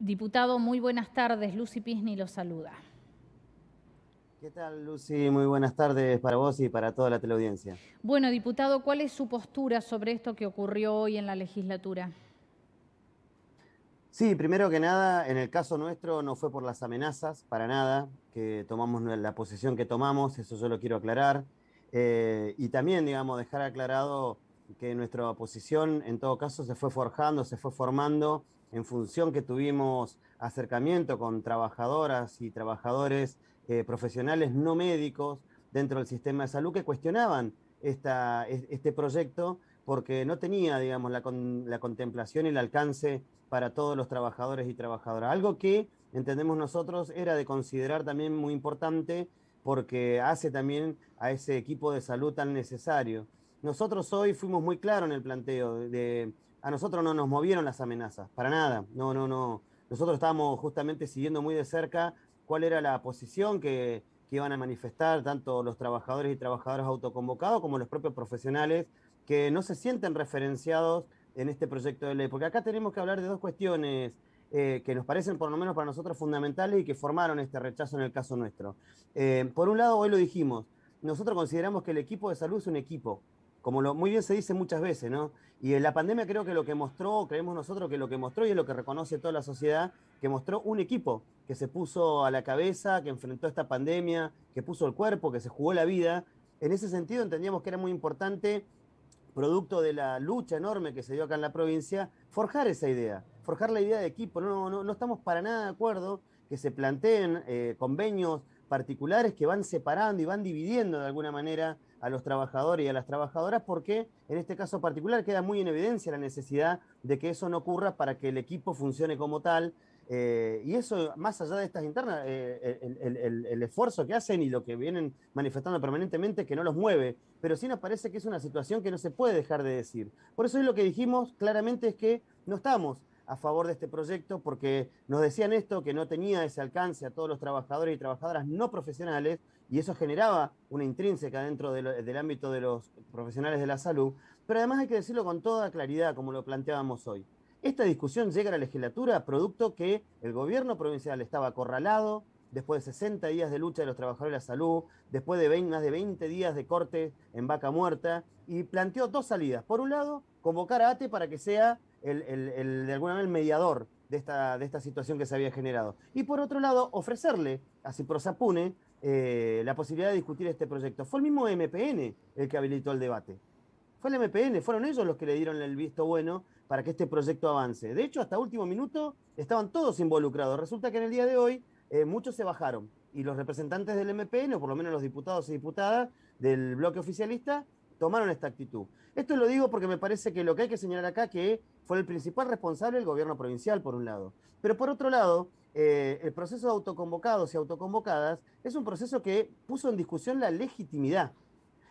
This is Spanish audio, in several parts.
Diputado, muy buenas tardes. Lucy Pisni lo saluda. ¿Qué tal, Lucy? Muy buenas tardes para vos y para toda la teleaudiencia. Bueno, diputado, ¿cuál es su postura sobre esto que ocurrió hoy en la legislatura? Sí, primero que nada, en el caso nuestro no fue por las amenazas, para nada, que tomamos la posición que tomamos, eso yo lo quiero aclarar. Y también, digamos, dejar aclarado que nuestra posición en todo caso se fue forjando, se fue formando en función que tuvimos acercamiento con trabajadoras y trabajadores profesionales no médicos dentro del sistema de salud que cuestionaban este proyecto porque no tenía, digamos, la contemplación y el alcance para todos los trabajadores y trabajadoras. Algo que entendemos nosotros era de considerar también muy importante porque hace también a ese equipo de salud tan necesario. Nosotros hoy fuimos muy claros en el planteo a nosotros no nos movieron las amenazas, para nada. No, no, no. Nosotros estábamos justamente siguiendo muy de cerca cuál era la posición que iban a manifestar tanto los trabajadores y trabajadoras autoconvocados como los propios profesionales que no se sienten referenciados en este proyecto de ley, porque acá tenemos que hablar de dos cuestiones que nos parecen, por lo menos para nosotros, fundamentales y que formaron este rechazo en el caso nuestro. Por un lado, hoy lo dijimos, nosotros consideramos que el equipo de salud es un equipo, como muy bien se dice muchas veces, ¿no? Y en la pandemia creo que lo que mostró, creemos nosotros que lo que mostró y es lo que reconoce toda la sociedad, que mostró un equipo que se puso a la cabeza, que enfrentó esta pandemia, que puso el cuerpo, que se jugó la vida. En ese sentido entendíamos que era muy importante producto de la lucha enorme que se dio acá en la provincia, forjar esa idea, forjar la idea de equipo. No estamos para nada de acuerdo que se planteen convenios particulares que van separando y van dividiendo de alguna manera a los trabajadores y a las trabajadoras, porque en este caso particular queda muy en evidencia la necesidad de que eso no ocurra para que el equipo funcione como tal. Y eso, más allá de estas internas, el esfuerzo que hacen y lo que vienen manifestando permanentemente, que no los mueve, pero sí nos parece que es una situación que no se puede dejar de decir. Por eso hoy lo que dijimos claramente es que no estamos a favor de este proyecto porque nos decían esto, que no tenía ese alcance a todos los trabajadores y trabajadoras no profesionales, y eso generaba una intrínseca dentro del ámbito de los profesionales de la salud, pero además hay que decirlo con toda claridad, como lo planteábamos hoy. Esta discusión llega a la legislatura producto que el gobierno provincial estaba acorralado después de 60 días de lucha de los trabajadores de la salud, después de más de 20 días de corte en vaca muerta, y planteó dos salidas. Por un lado, convocar a ATE para que sea de alguna manera el mediador de esta situación que se había generado. Y por otro lado, ofrecerle a Ciprosapune la posibilidad de discutir este proyecto. Fue el mismo MPN el que habilitó el debate. Fue el MPN, fueron ellos los que le dieron el visto bueno para que este proyecto avance. De hecho, hasta último minuto estaban todos involucrados. Resulta que en el día de hoy muchos se bajaron y los representantes del MPN, o por lo menos los diputados y diputadas del bloque oficialista, tomaron esta actitud. Esto lo digo porque me parece que lo que hay que señalar acá que fue el principal responsable el gobierno provincial, por un lado. Pero por otro lado, el proceso de autoconvocados y autoconvocadas es un proceso que puso en discusión la legitimidad.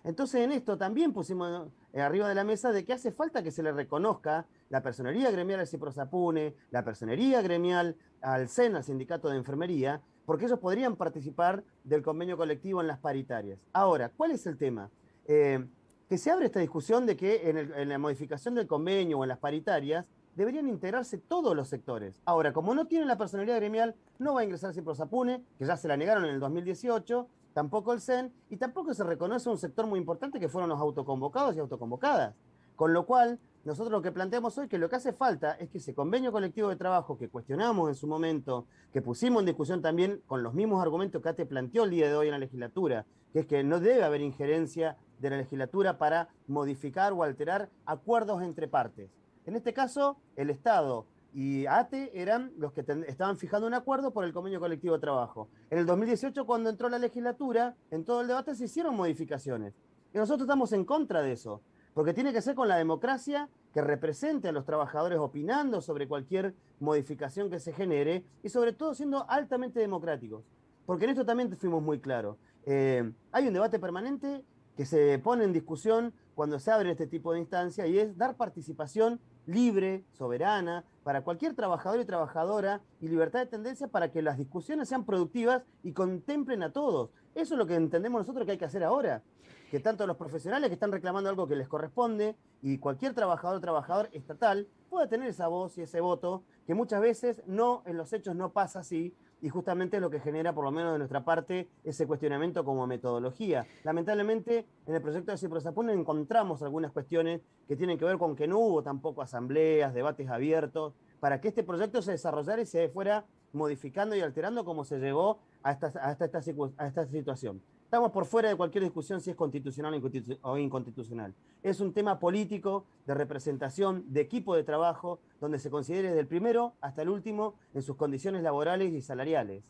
Entonces en esto también pusimos arriba de la mesa de que hace falta que se le reconozca la personería gremial al Ciprosapune, la personería gremial al CEN, al Sindicato de Enfermería, porque ellos podrían participar del convenio colectivo en las paritarias. Ahora, ¿cuál es el tema? Eh, que se abre esta discusión de que en la modificación del convenio o en las paritarias deberían integrarse todos los sectores. Ahora, como no tienen la personalidad gremial, no va a ingresar Ciprosapune, que ya se la negaron en el 2018, tampoco el CEN, y tampoco se reconoce un sector muy importante que fueron los autoconvocados y autoconvocadas. Con lo cual, nosotros lo que planteamos hoy, que lo que hace falta es que ese convenio colectivo de trabajo que cuestionamos en su momento, que pusimos en discusión también con los mismos argumentos que ATE planteó el día de hoy en la legislatura, que es que no debe haber injerencia de la legislatura para modificar o alterar acuerdos entre partes. En este caso, el Estado y ATE eran los que estaban fijando un acuerdo por el convenio colectivo de trabajo. En el 2018, cuando entró la legislatura, en todo el debate se hicieron modificaciones. Y nosotros estamos en contra de eso, porque tiene que ser con la democracia que represente a los trabajadores opinando sobre cualquier modificación que se genere y sobre todo siendo altamente democráticos. Porque en esto también fuimos muy claros. Hay un debate permanente que se pone en discusión cuando se abre este tipo de instancia y es dar participación libre, soberana, para cualquier trabajador y trabajadora y libertad de tendencia para que las discusiones sean productivas y contemplen a todos. Eso es lo que entendemos nosotros que hay que hacer ahora. que tanto los profesionales que están reclamando algo que les corresponde y cualquier trabajador o trabajador estatal pueda tener esa voz y ese voto, que muchas veces no, en los hechos no pasa así, y justamente es lo que genera, por lo menos de nuestra parte, ese cuestionamiento como metodología. Lamentablemente, en el proyecto de Ciprosapune encontramos algunas cuestiones que tienen que ver con que no hubo tampoco asambleas, debates abiertos, para que este proyecto se desarrollara y se fuera modificando y alterando como se llegó a esta situación. Estamos por fuera de cualquier discusión si es constitucional o inconstitucional. Es un tema político, de representación, de equipo de trabajo, donde se considere desde el primero hasta el último en sus condiciones laborales y salariales.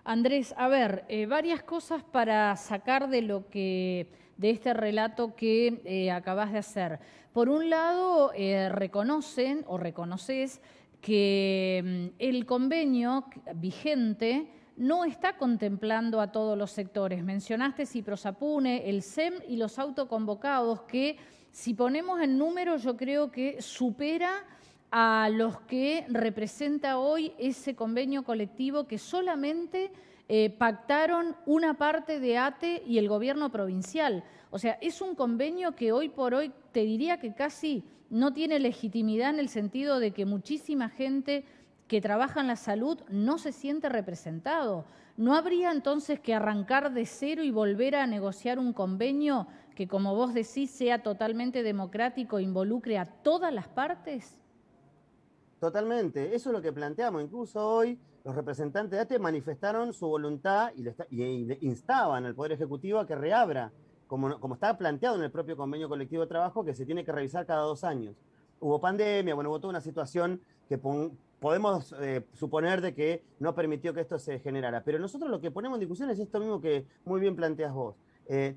Andrés, a ver, varias cosas para sacar de este relato que acabas de hacer. Por un lado, reconoces que el convenio vigente no está contemplando a todos los sectores. Mencionaste Ciprosapune, el SEM y los autoconvocados, que si ponemos en número yo creo que supera a los que representa hoy ese convenio colectivo que solamente pactaron una parte de ATE y el gobierno provincial. O sea, es un convenio que hoy por hoy te diría que casi no tiene legitimidad en el sentido de que muchísima gente que trabaja en la salud no se siente representado. ¿No habría entonces que arrancar de cero y volver a negociar un convenio que, como vos decís, sea totalmente democrático e involucre a todas las partes? Totalmente, eso es lo que planteamos. Incluso hoy los representantes de ATE manifestaron su voluntad y instaban al Poder Ejecutivo a que reabra, como está planteado en el propio convenio colectivo de trabajo, que se tiene que revisar cada 2 años. Hubo pandemia, bueno, hubo toda una situación que podemos suponer de que no permitió que esto se generara. Pero nosotros lo que ponemos en discusión es esto mismo que muy bien planteas vos.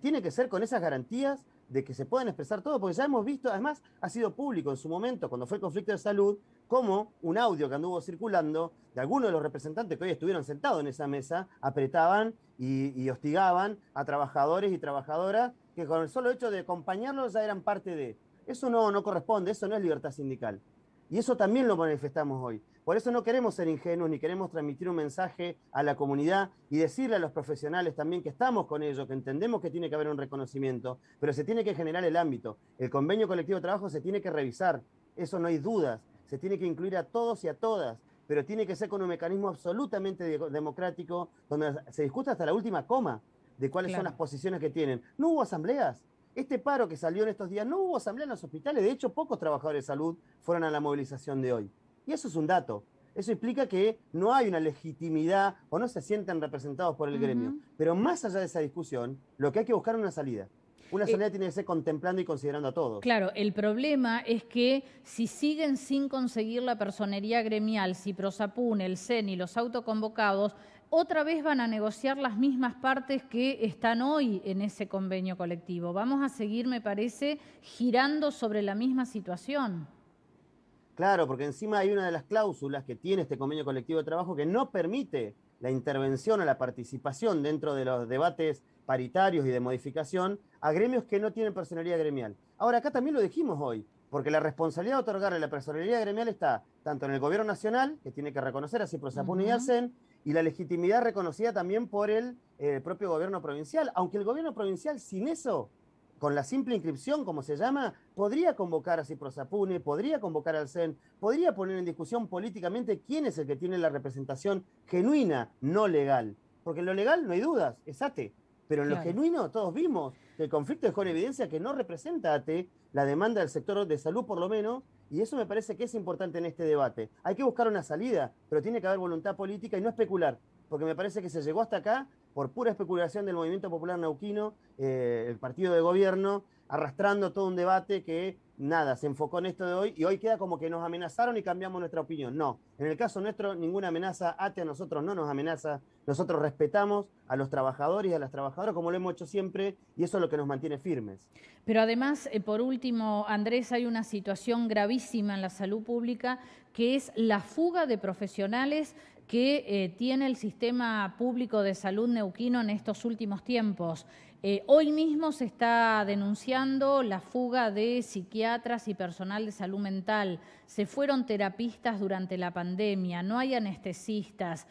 Tiene que ser con esas garantías de que se puedan expresar todo, porque ya hemos visto, además ha sido público en su momento, cuando fue el conflicto de salud, como un audio que anduvo circulando de algunos de los representantes que hoy estuvieron sentados en esa mesa, apretaban y hostigaban a trabajadores y trabajadoras que con el solo hecho de acompañarlos ya eran parte de. Eso no corresponde, eso no es libertad sindical. Y eso también lo manifestamos hoy. Por eso no queremos ser ingenuos ni queremos transmitir un mensaje a la comunidad y decirle a los profesionales también que estamos con ellos, que entendemos que tiene que haber un reconocimiento, pero se tiene que generar el ámbito. El convenio colectivo de trabajo se tiene que revisar, eso no hay dudas. Se tiene que incluir a todos y a todas, pero tiene que ser con un mecanismo absolutamente democrático, donde se discuta hasta la última coma de cuáles son las posiciones que tienen. No hubo asambleas. Este paro que salió en estos días, no hubo asamblea en los hospitales. De hecho, pocos trabajadores de salud fueron a la movilización de hoy. Y eso es un dato. Eso implica que no hay una legitimidad o no se sienten representados por el gremio. Pero más allá de esa discusión, lo que hay que buscar es una salida. Una salida tiene que ser contemplando y considerando a todos. Claro, el problema es que si siguen sin conseguir la personería gremial, Ciprosapune, el CEN y los autoconvocados, otra vez van a negociar las mismas partes que están hoy en ese convenio colectivo. Vamos a seguir, me parece, girando sobre la misma situación. Claro, porque encima hay una de las cláusulas que tiene este convenio colectivo de trabajo que no permite la intervención o la participación dentro de los debates paritarios y de modificación a gremios que no tienen personalidad gremial. Ahora, acá también lo dijimos hoy, porque la responsabilidad de otorgarle la personalidad gremial está tanto en el gobierno nacional, que tiene que reconocer a Ciprosapune y al CEN, y la legitimidad reconocida también por el propio gobierno provincial, aunque el gobierno provincial sin eso, con la simple inscripción, como se llama, podría convocar a Ciprosapune, podría convocar al CEN, podría poner en discusión políticamente quién es el que tiene la representación genuina, no legal. Porque en lo legal no hay dudas, es ATE. Pero en lo genuino todos vimos que el conflicto dejó en evidencia que no representa ATE la demanda del sector de salud por lo menos, y eso me parece que es importante en este debate. Hay que buscar una salida, pero tiene que haber voluntad política y no especular, porque me parece que se llegó hasta acá por pura especulación del Movimiento Popular Neuquino, el partido de gobierno, arrastrando todo un debate que, nada, se enfocó en esto de hoy y hoy queda como que nos amenazaron y cambiamos nuestra opinión. No, en el caso nuestro, ninguna amenaza, ATE a nosotros no nos amenaza, nosotros respetamos a los trabajadores y a las trabajadoras como lo hemos hecho siempre y eso es lo que nos mantiene firmes. Pero además, por último, Andrés, hay una situación gravísima en la salud pública que es la fuga de profesionales que tiene el sistema público de salud neuquino en estos últimos tiempos. Hoy mismo se está denunciando la fuga de psiquiatras y personal de salud mental. Se fueron terapistas durante la pandemia, no hay anestesistas.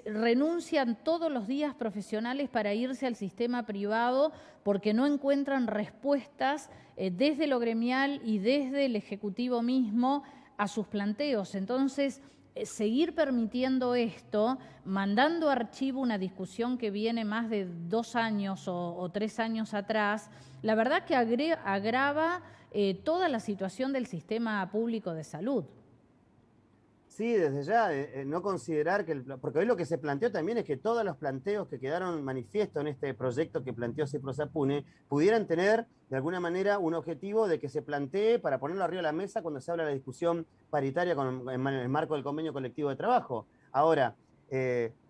Renuncian todos los días profesionales para irse al sistema privado porque no encuentran respuestas desde lo gremial y desde el Ejecutivo mismo a sus planteos. Entonces, seguir permitiendo esto, mandando a archivo una discusión que viene más de 2 años o 3 años atrás, la verdad que agrava toda la situación del sistema público de salud. Sí, desde ya, no considerar que, porque hoy lo que se planteó también es que todos los planteos que quedaron manifiesto en este proyecto que planteó Ciprosapune pudieran tener, de alguna manera, un objetivo de que se plantee para ponerlo arriba de la mesa cuando se habla de la discusión paritaria en el marco del convenio colectivo de trabajo. Ahora,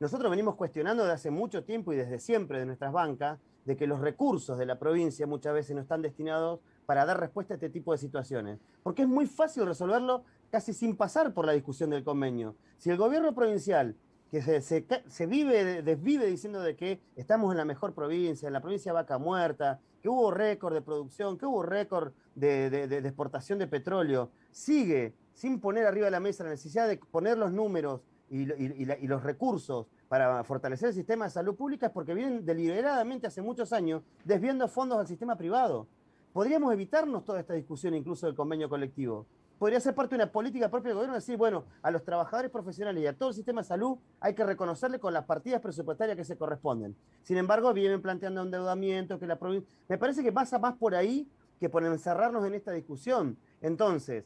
nosotros venimos cuestionando desde hace mucho tiempo y desde siempre de nuestras bancas de que los recursos de la provincia muchas veces no están destinados para dar respuesta a este tipo de situaciones. Porque es muy fácil resolverlo casi sin pasar por la discusión del convenio. Si el gobierno provincial, que se desvive diciendo de que estamos en la mejor provincia, en la provincia Vaca Muerta, que hubo récord de producción, que hubo récord de exportación de petróleo, sigue sin poner arriba de la mesa la necesidad de poner los números y los recursos para fortalecer el sistema de salud pública, es porque vienen deliberadamente hace muchos años desviando fondos al sistema privado. Podríamos evitarnos toda esta discusión incluso del convenio colectivo. Podría ser parte de una política propia del gobierno, decir, bueno, a los trabajadores profesionales y a todo el sistema de salud hay que reconocerle con las partidas presupuestarias que se corresponden. Sin embargo, vienen planteando endeudamiento, que la provincia... Me parece que pasa más por ahí que por encerrarnos en esta discusión. Entonces,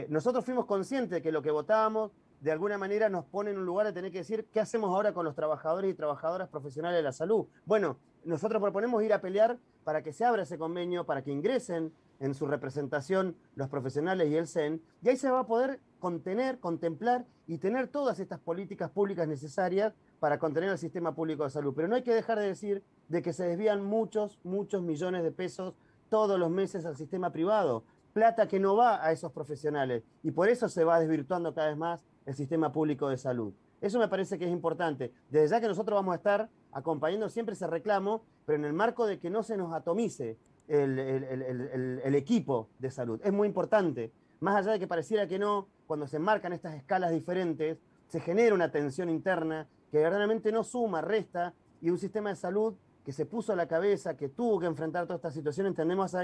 nosotros fuimos conscientes de que lo que votábamos de alguna manera nos pone en un lugar de tener que decir qué hacemos ahora con los trabajadores y trabajadoras profesionales de la salud. Bueno, nosotros proponemos ir a pelear para que se abra ese convenio, para que ingresen en su representación los profesionales y el CEN, y ahí se va a poder contener, contemplar y tener todas estas políticas públicas necesarias para contener el sistema público de salud. Pero no hay que dejar de decir de que se desvían muchos millones de pesos todos los meses al sistema privado, plata que no va a esos profesionales, y por eso se va desvirtuando cada vez más el sistema público de salud. Eso me parece que es importante. Desde ya que nosotros vamos a estar acompañando siempre ese reclamo, pero en el marco de que no se nos atomice el equipo de salud. Es muy importante. Más allá de que pareciera que no, cuando se marcan estas escalas diferentes, se genera una tensión interna que verdaderamente no suma, resta, y un sistema de salud que se puso a la cabeza, que tuvo que enfrentar toda esta situación, entendemos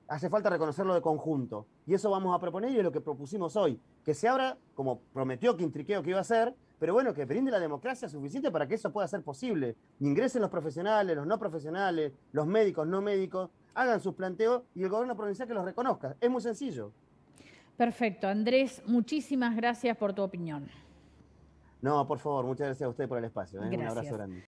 hace falta reconocerlo de conjunto. Y eso vamos a proponer y es lo que propusimos hoy. Que se abra, como prometió Quintriqueo que iba a hacer, pero bueno, que brinde la democracia suficiente para que eso pueda ser posible. Ingresen los profesionales, los no profesionales, los médicos, no médicos, hagan sus planteos y el gobierno provincial que los reconozca. Es muy sencillo. Perfecto. Andrés, muchísimas gracias por tu opinión. No, por favor, muchas gracias a usted por el espacio. Un Gracias. abrazo grande.